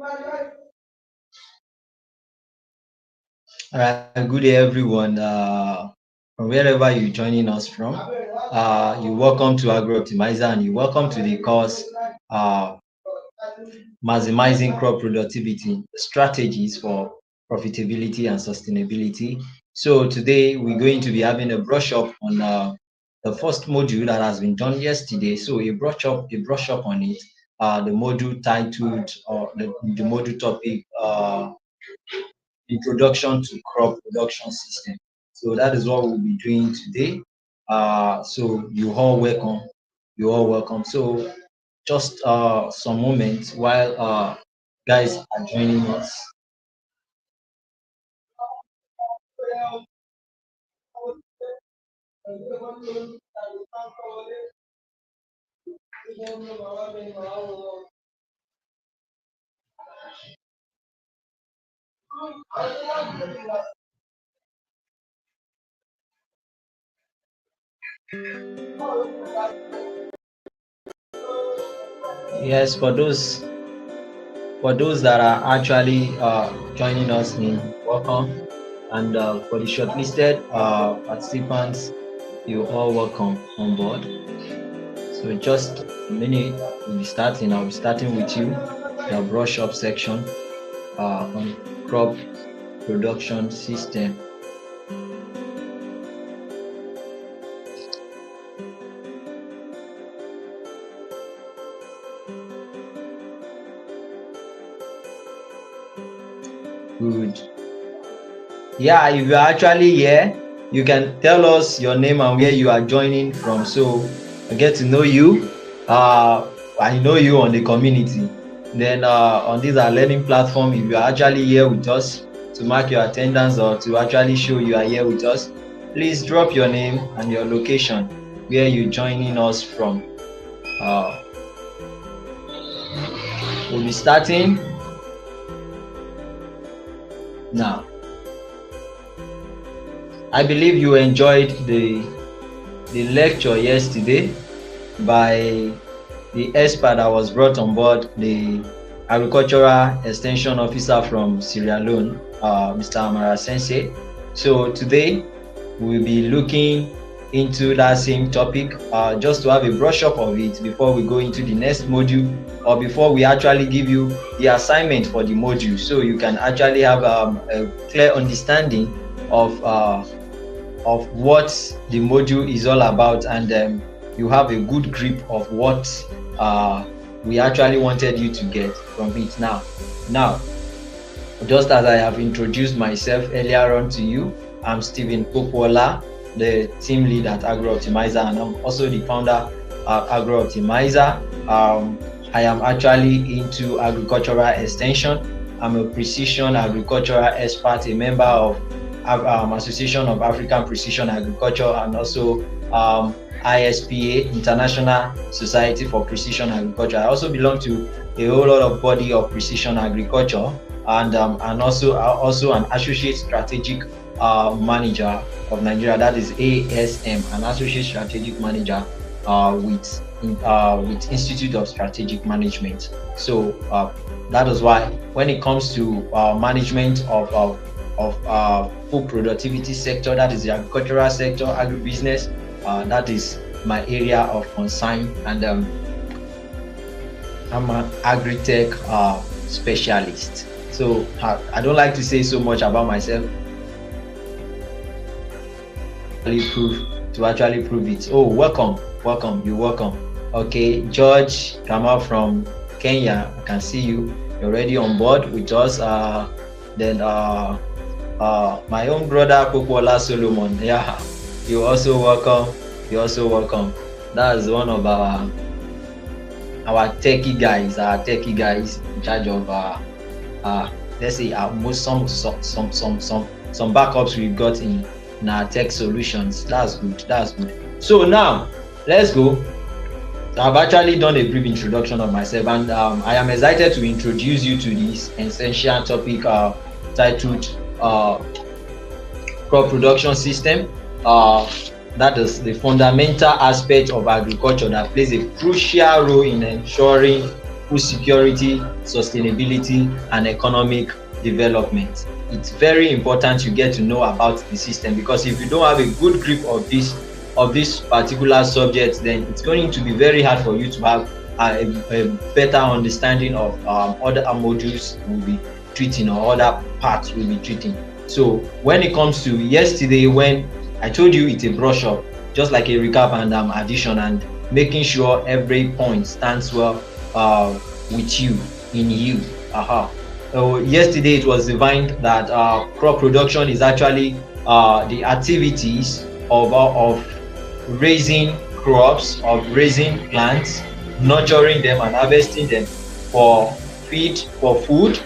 All right, good day, everyone. From wherever you're joining us from, you're welcome to Agro Optimizer and you're welcome to the course uh, Maximizing Crop Productivity Strategies for Profitability and Sustainability. So, today we're going to be having a brush up on the first module that has been done yesterday. So, a brush up on it. The module titled, or the module topic, introduction to crop production system. So that is what we'll be doing today. So you all welcome. You all welcome. So just some moments while guys are joining us. Yes, for those that are actually joining us in, welcome. And for the shortlisted participants, you all welcome on board. So just a minute, we'll be starting. I'll be starting with you, the brush up section on crop production system. Good. Yeah, if you're actually here, you can tell us your name and where you are joining from, so I get to know you. I know you on the community. Then on this our learning platform, if you are actually here with us to mark your attendance or to actually show you are here with us, please drop your name and your location where you're joining us from. Uh, we'll be starting now. I believe you enjoyed the lecture yesterday by the expert that was brought on board, the agricultural extension officer from Sierra Leone, Mr. Amara Sensei. So today we'll be looking into that same topic, just to have a brush up of it before we go into the next module, or before we actually give you the assignment for the module, so you can actually have a clear understanding of what the module is all about, and you have a good grip of what we actually wanted you to get from it. Now, just as I have introduced myself earlier on to you, I'm Stephen Popola, the team lead at Agro Optimizer, and I'm also the founder of Agro Optimizer. I am actually into agricultural extension. I'm a precision agricultural expert, a member of Association of African Precision Agriculture, and also ISPA, International Society for Precision Agriculture. I also belong to a whole lot of body of precision agriculture, and also an associate strategic manager of Nigeria, that is ASM, an associate strategic manager with Institute of Strategic Management. So that is why when it comes to management of food productivity sector, that is the agricultural sector, agribusiness, that is my area of concern, and I'm an agri-tech specialist. So I don't like to say so much about myself to actually prove it. Oh, welcome, you're welcome. Okay, George Kamal from Kenya, I can see you. You're already on board with us. Then my own brother Popola Solomon, yeah, you're also welcome. That's one of our techie guys, in charge of let's say most some backups we've got in our tech solutions. That's good. So now let's go. I've actually done a brief introduction of myself, and I am excited to introduce you to this essential topic titled crop production system. That is the fundamental aspect of agriculture that plays a crucial role in ensuring food security, sustainability, and economic development. It's very important you get to know about the system, because if you don't have a good grip of this particular subject, then it's going to be very hard for you to have a better understanding of other modules we'll be treating, or other parts we'll be treating. So when it comes to yesterday, when I told you it's a brush up, just like a recap and addition, and making sure every point stands well with you, in you. So yesterday it was defined that crop production is actually the activities of raising crops, of raising plants, nurturing them and harvesting them for food,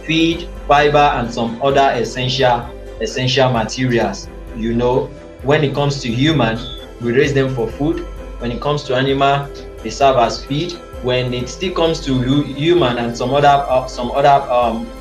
feed, fiber, and some other essential materials. You know, when it comes to human, we raise them for food. When it comes to animal, they serve as feed. When it still comes to human and some other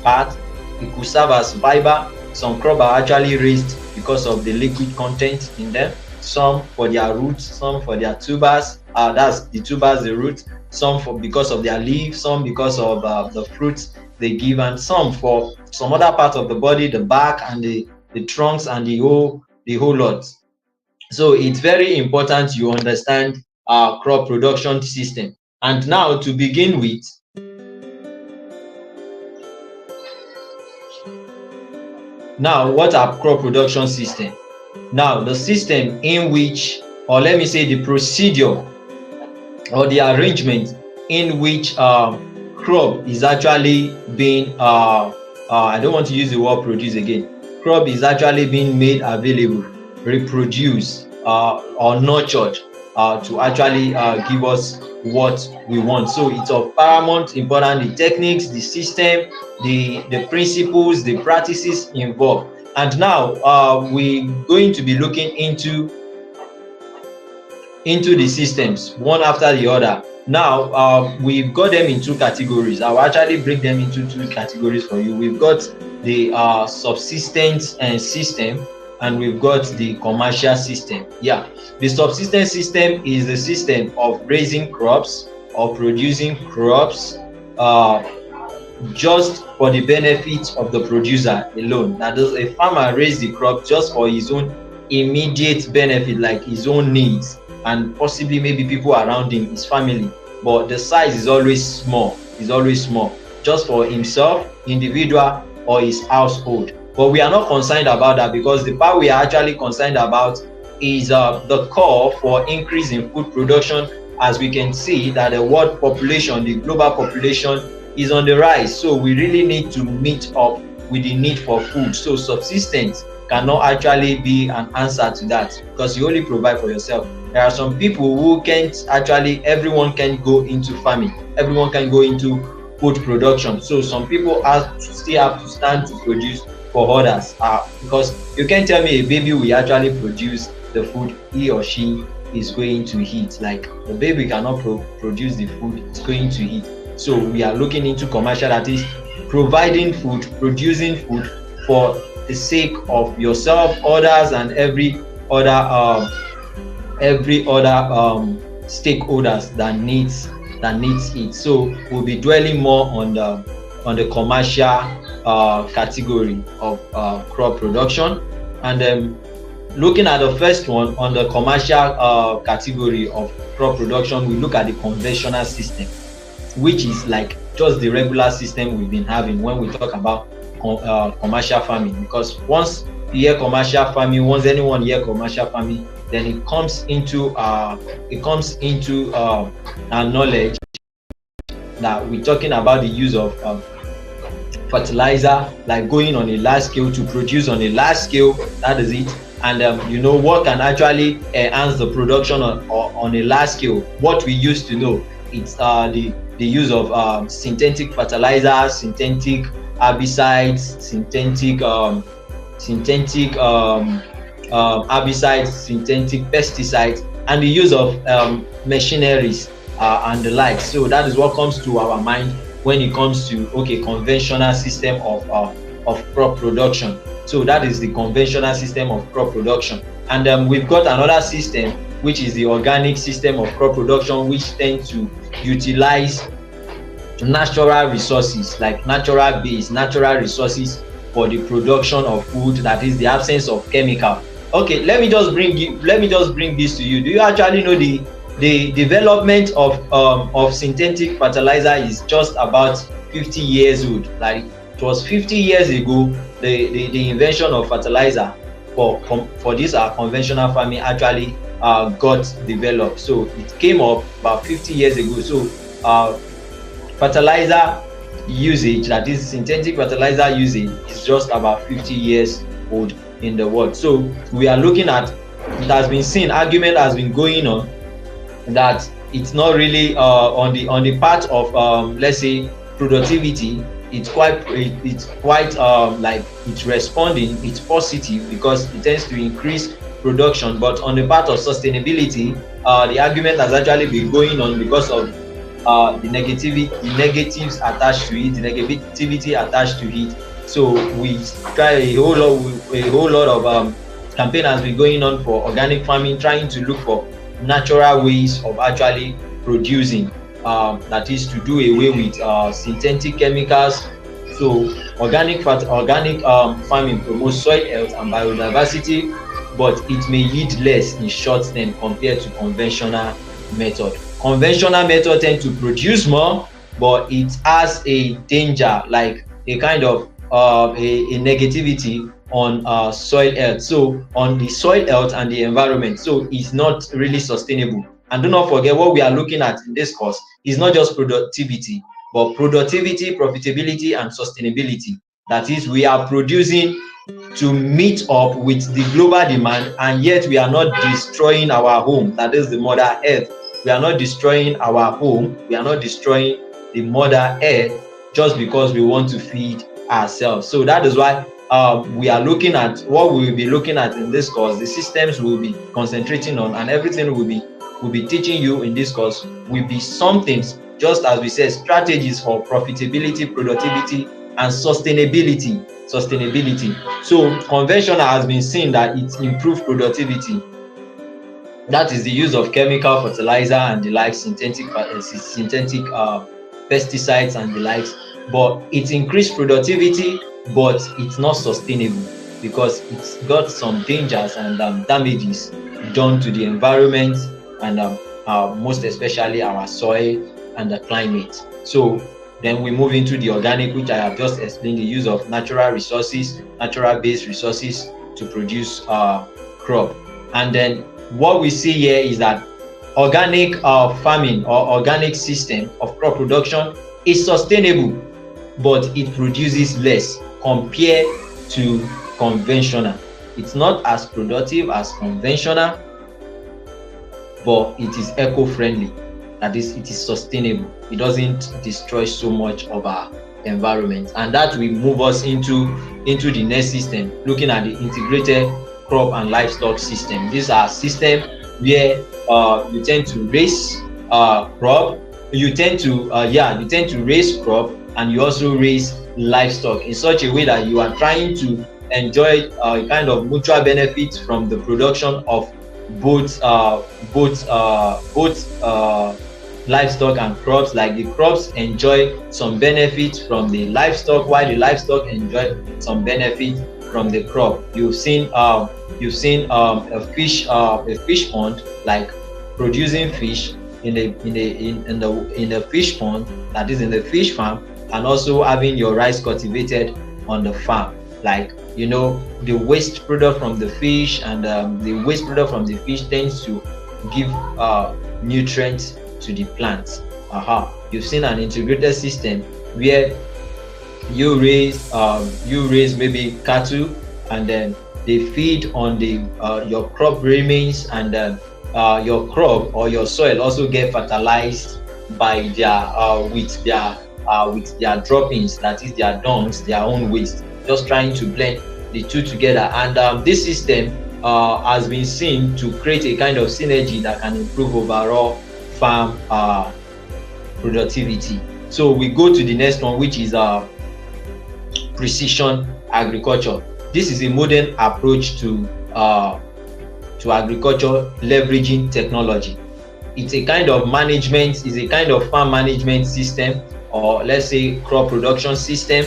part, it could serve as fiber. Some crops are actually raised because of the liquid content in them. Some for their roots, some for their tubers. That's the tubers, the roots. Some for because of their leaves, some because of the fruits they give, and some for some other part of the body, the back and the trunks and the whole lot. So it's very important you understand our crop production system. And now, to begin with, now what are crop production system? Now, the system in which, or let me say the procedure or the arrangement in which crop is actually being I don't want to use the word produce again. Crop is actually being made available, reproduced, or nurtured to actually give us what we want. So it's of paramount importance, the techniques, the system, the principles, the practices involved. And now we're going to be looking into the systems one after the other. Now we've got them in two categories. I'll actually break them into two categories for you. We've got the subsistence system, and we've got the commercial system. Yeah, the subsistence system is the system of raising crops or producing crops just for the benefit of the producer alone. That is, a farmer raise the crop just for his own immediate benefit, like his own needs, and possibly maybe people around him, his family. But the size is always small, just for himself, individual, or his household. But we are not concerned about that, because the part we are actually concerned about is the call for increase in food production. As we can see that the world population, the global population, is on the rise. So we really need to meet up with the need for food. So subsistence cannot actually be an answer to that, because you only provide for yourself. There are some people who can't actually, everyone can go into farming, everyone can go into food production. So some people still have to stand to produce for others, because you can't tell me a baby will actually produce the food he or she is going to eat. Like, the baby cannot produce the food it's going to eat. So we are looking into commercial, that is providing food, producing food for the sake of yourself, others, and every other stakeholders that needs it. So we'll be dwelling more on the commercial category of crop production, and looking at the first one on the commercial category of crop production, we look at the conventional system, which is like just the regular system we've been having when we talk about commercial farming. Because once you hear commercial farming, once anyone hear commercial farming, then it comes into our knowledge that we're talking about the use of fertilizer, like going on a large scale to produce on a large scale. That is it. And what can actually enhance the production on a large scale? What we used to know, it's the use of synthetic fertilizers, synthetic herbicides, synthetic herbicides, synthetic pesticides, and the use of machineries and the like. So that is what comes to our mind when it comes to conventional system of crop production. So that is the conventional system of crop production. And we've got another system, which is the organic system of crop production, which tends to utilize natural resources, like natural base, natural resources for the production of food, that is the absence of chemical. Okay, let me just bring this to you. Do you actually know the development of synthetic fertilizer is just about 50 years old? Like, it was 50 years ago the invention of fertilizer for this conventional farming actually got developed. So it came up about 50 years ago. So fertilizer usage, that is synthetic fertilizer usage, is just about 50 years old in the world. So we are looking at, it has been seen, argument has been going on that it's not really on the part of let's say productivity. It's quite like it's responding, it's positive because it tends to increase production. But on the part of sustainability, the argument has actually been going on because of the negatives attached to it, the negativity attached to it. So we try a whole lot of campaign has been going on for organic farming, trying to look for natural ways of actually producing. That is to do away with synthetic chemicals. So organic farming promotes soil health and biodiversity, but it may yield less in short term compared to conventional method. Conventional method tend to produce more, but it has a danger, like a kind of a negativity on soil health, so on the soil health and the environment. So it's not really sustainable. And do not forget, what we are looking at in this course is not just productivity, but productivity, profitability, and sustainability. That is, we are producing to meet up with the global demand, and yet we are not destroying our home, that is the mother earth. We are not destroying our home, we are not destroying the mother earth just because we want to feed ourselves. So that is why we are looking at what we will be looking at in this course, the systems we will be concentrating on, and everything we'll be teaching you in this course will be something, just as we said, strategies for profitability, productivity, and sustainability. So conventional has been seen that it improves productivity. That is the use of chemical fertilizer and the like, synthetic pesticides and the likes. But it increased productivity, but it's not sustainable because it's got some dangers and damages done to the environment and most especially our soil and the climate. So then we move into the organic, which I have just explained, the use of natural resources, natural based resources to produce crop. And then what we see here is that organic farming or organic system of crop production is sustainable, but it produces less compared to conventional. It's not as productive as conventional, but it is eco-friendly. That is, it is sustainable. It doesn't destroy so much of our environment, and that will move us into the next system, looking at the integrated crop and livestock system. These are systems where you tend to raise crop, you tend to raise crop, and you also raise livestock in such a way that you are trying to enjoy a kind of mutual benefit from the production of both livestock and crops. Like the crops enjoy some benefit from the livestock, while the livestock enjoy some benefit from the crop. You've seen a fish pond, like producing fish in the fish pond, that is in the fish farm, and also having your rice cultivated on the farm. Like, you know, the waste product from the fish and the waste product from the fish tends to give nutrients to the plants. You've seen an integrated system where you raise maybe cattle, and then they feed on the your crop remains, and your crop or your soil also get fertilized by their with their droppings, that is their dungs, their own waste, just trying to blend the two together. And this system has been seen to create a kind of synergy that can improve overall farm productivity. So we go to the next one, which is precision agriculture. This is a modern approach to agriculture leveraging technology. It's a kind of management, it's a kind of farm management system or let's say crop production system,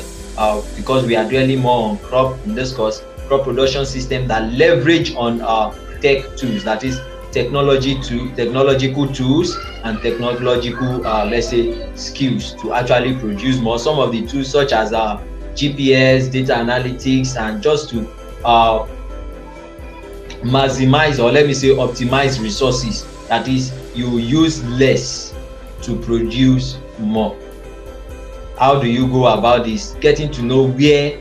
because we are dwelling more on crop in this course, crop production system that leverage on tech tools, that is technological tools and technological let's say skills to actually produce more. Some of the tools such as GPS, data analytics, and just to uh, maximize, or let me say optimize resources. That is, you use less to produce more. How do you go about this? Getting to know where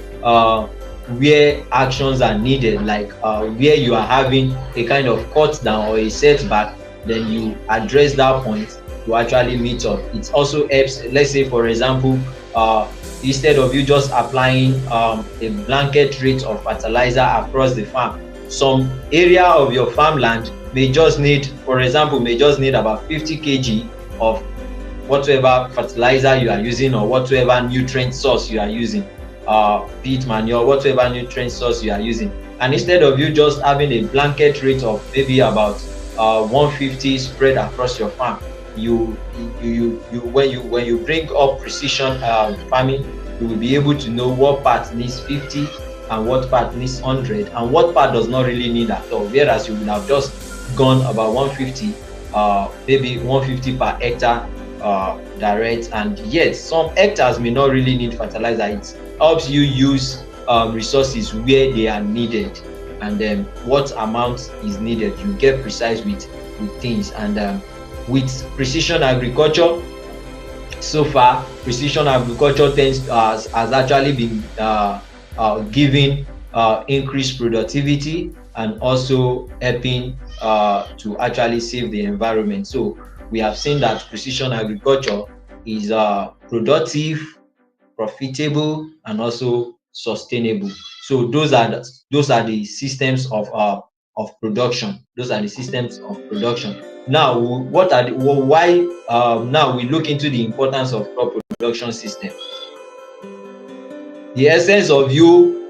actions are needed, like where you are having a kind of cut down or a setback, then you address that point to actually meet up. It also helps, let's say for example, instead of you just applying a blanket rate of fertilizer across the farm, some area of your farmland may just need, for example, about 50 kg of whatever fertilizer you are using, or whatever nutrient source you are using, peat manure, whatever nutrient source you are using. And instead of you just having a blanket rate of maybe about 150 spread across your farm, when you bring up precision farming, you will be able to know what part needs 50 and what part needs 100 and what part does not really need at all. Whereas you would have just gone about 150, maybe 150 per hectare direct, and yet some hectares may not really need fertilizer. It helps you use resources where they are needed, and then what amount is needed. You get precise with things. And with precision agriculture, so far precision agriculture has actually been giving increased productivity and also helping to actually save the environment. So we have seen that precision agriculture is productive, profitable, and also sustainable. So those are the systems of production. Those are the systems of production. Now, why now we look into the importance of crop production system. The essence of you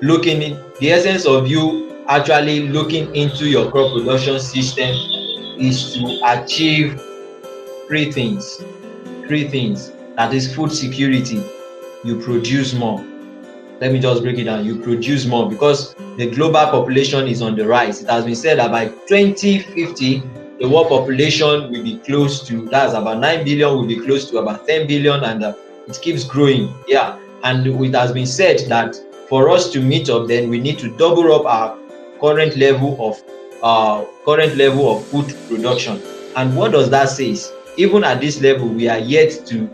actually looking into your crop production system is to achieve three things. That is food security. You produce more. Let me just break it down. You produce more because the global population is on the rise. It has been said that by 2050, the world population will be close to, that's about 9 billion, will be close to about 10 billion, and it keeps growing. Yeah. And it has been said that for us to meet up, then we need to double up our current level of food production. And what does that say? Even at this level, we are yet to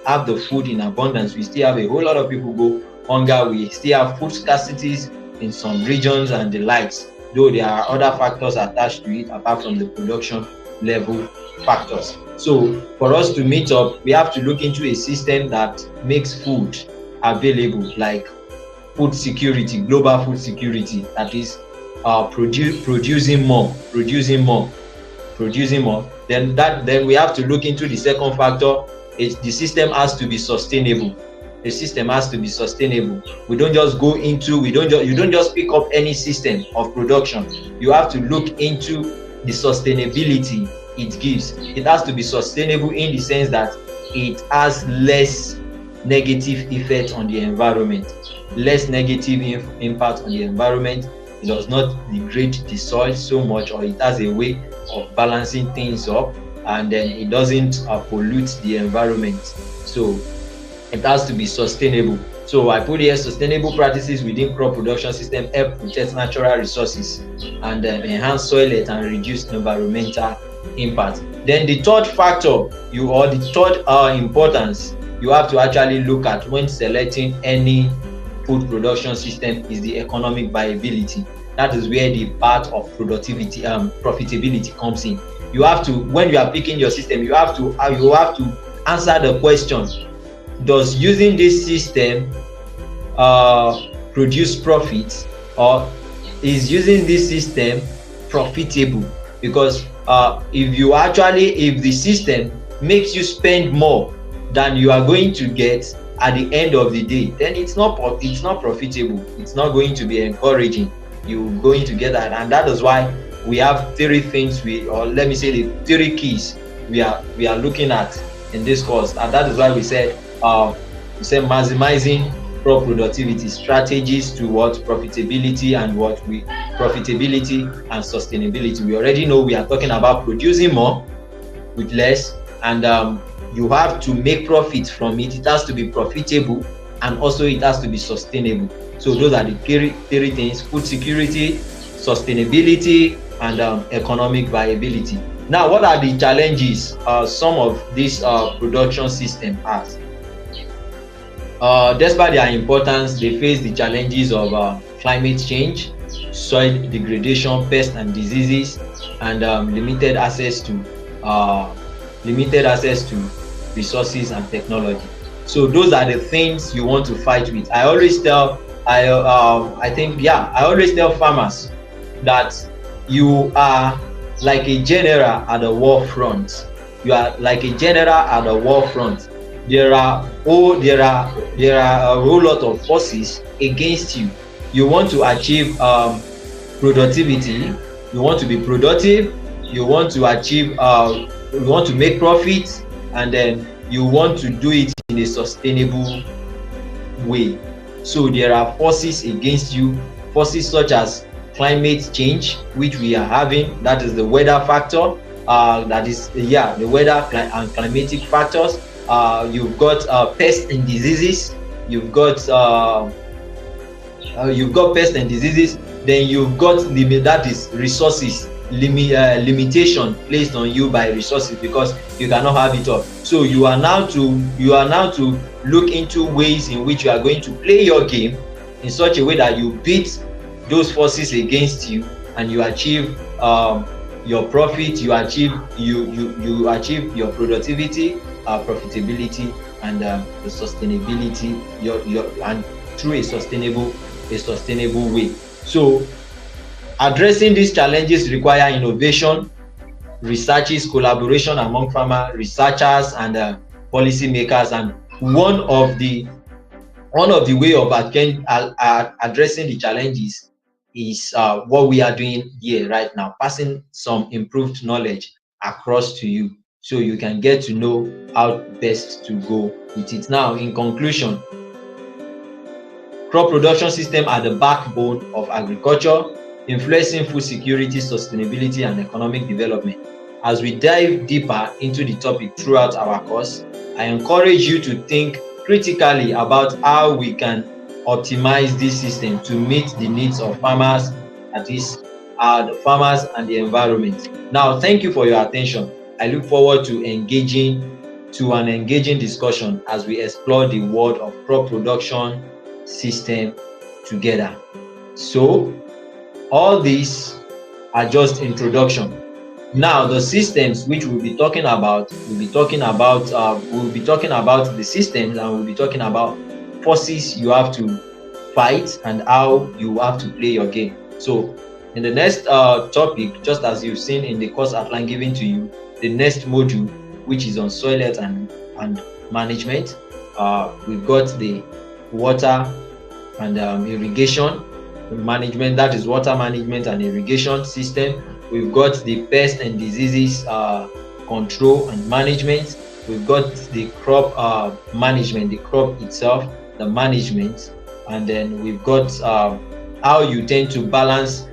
have the food in abundance. We still have a whole lot of people go hunger. We still have food scarcities in some regions and the likes, though there are other factors attached to it apart from the production level factors. So for us to meet up, we have to look into a system that makes food available, like food security, global food security, that is producing more. Then we have to look into the second factor. The system has to be sustainable. You don't just pick up any system of production. You have to look into the sustainability it gives. It has to be sustainable in the sense that it has less negative effect on the environment, less negative impact on the environment. It does not degrade the soil so much, or it has a way of balancing things up, and then it doesn't pollute the environment. So it has to be sustainable. So I put here sustainable practices within crop production system help protect natural resources and enhance soil health and reduce environmental impact. Then the third factor, the third importance you have to actually look at when selecting any food production system is the economic viability. That is where the part of profitability comes in. You have to, when you are picking your system, you have to answer the question: does using this system produce profit, or is using this system profitable? Because if the system makes you spend more than you are going to get at the end of the day, then it's not profitable. It's not going to be encouraging. You're going to get that, and that is why we have three things, or let me say the three keys we are looking at in this course, and that is why we said maximizing crop productivity strategies to what profitability and profitability and sustainability. We already know we are talking about producing more with less, and you have to make profit from it. It has to be profitable, and also it has to be sustainable. So those are the three things: food security, sustainability, and economic viability. Now, what are the challenges some of these production system has? Despite their importance, they face the challenges of climate change, soil degradation, pests and diseases, and uh, limited access to resources and technology. So those are the things you want to fight with. I always tell farmers that you are like a general at the war front. You are like a general at the war front. There are a whole lot of forces against you. You want to achieve productivity. You want to be productive. You want to achieve. You want to make profit, and then you want to do it in a sustainable way. So there are forces against you, forces such as climate change, which we are having. That is the weather factor. The weather and climatic factors. You've got pests and diseases. You've got pests and diseases. Then you've got that is resources limitation placed on you by resources, because you cannot have it all. So you are now to look into ways in which you are going to play your game in such a way that you beat those forces against you, and you achieve your profit, you achieve your productivity, profitability, and the sustainability, and through a sustainable way. So addressing these challenges require innovation, researches, collaboration among farmer researchers and policy makers. And one of the way of addressing the challenges is what we are doing here right now, passing some improved knowledge across to you, so you can get to know how best to go with it. Now, in conclusion, crop production system are the backbone of agriculture, influencing food security, sustainability, and economic development. As we dive deeper into the topic throughout our course, I encourage you to think critically about how we can optimize this system to meet the needs of farmers, that is, the farmers and the environment. Now, thank you for your attention. I look forward to an engaging discussion as we explore the world of crop production system together. So, all these are just introduction. Now, the systems which we'll be talking about, the systems, and we'll be talking about forces you have to fight and how you have to play your game. So, in the next topic, just as you've seen in the course outline given to you, the next module, which is on soil health and management, we've got the water and irrigation management, that is water management and irrigation system. We've got the pest and diseases control and management. We've got the crop management, the crop itself, the management, and then we've got how you tend to balance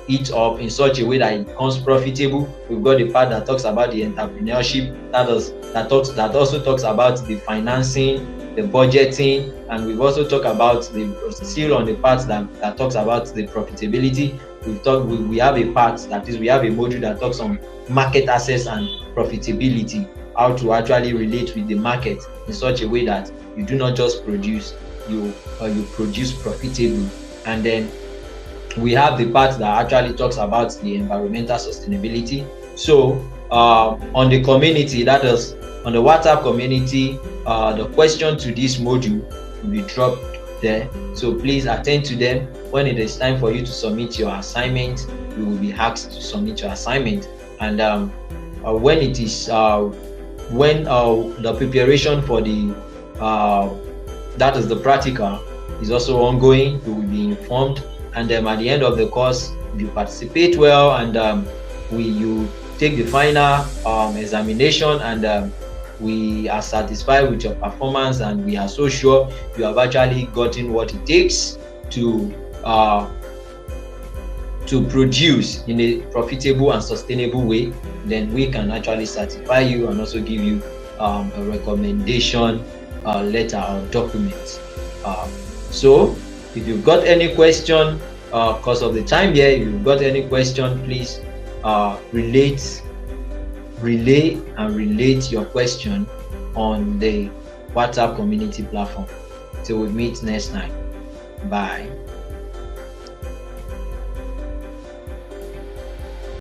it up in such a way that it becomes profitable. We've got the part that talks about the entrepreneurship, that also talks about the financing, the budgeting, and we've also talked about still on the part that talks about the profitability. We have a part, that is, we have a module that talks on market access and profitability, how to actually relate with the market in such a way that you do not just produce, you produce profitably. And then we have the part that actually talks about the environmental sustainability. So on the community, that is on the WhatsApp community, the question to this module will be dropped there. So please attend to them. When it is time for you to submit your assignment, you will be asked to submit your assignment. And when it is the preparation for the that is the practical is also ongoing, you will be informed. And at the end of the course, if you participate well and you take the final examination and we are satisfied with your performance, and we are so sure you have actually gotten what it takes to produce in a profitable and sustainable way, then we can actually certify you and also give you a recommendation letter or document. So if you've got any question, because of the time here, if you've got any question, please relate your question on the WhatsApp community platform. Till we meet next time. Bye.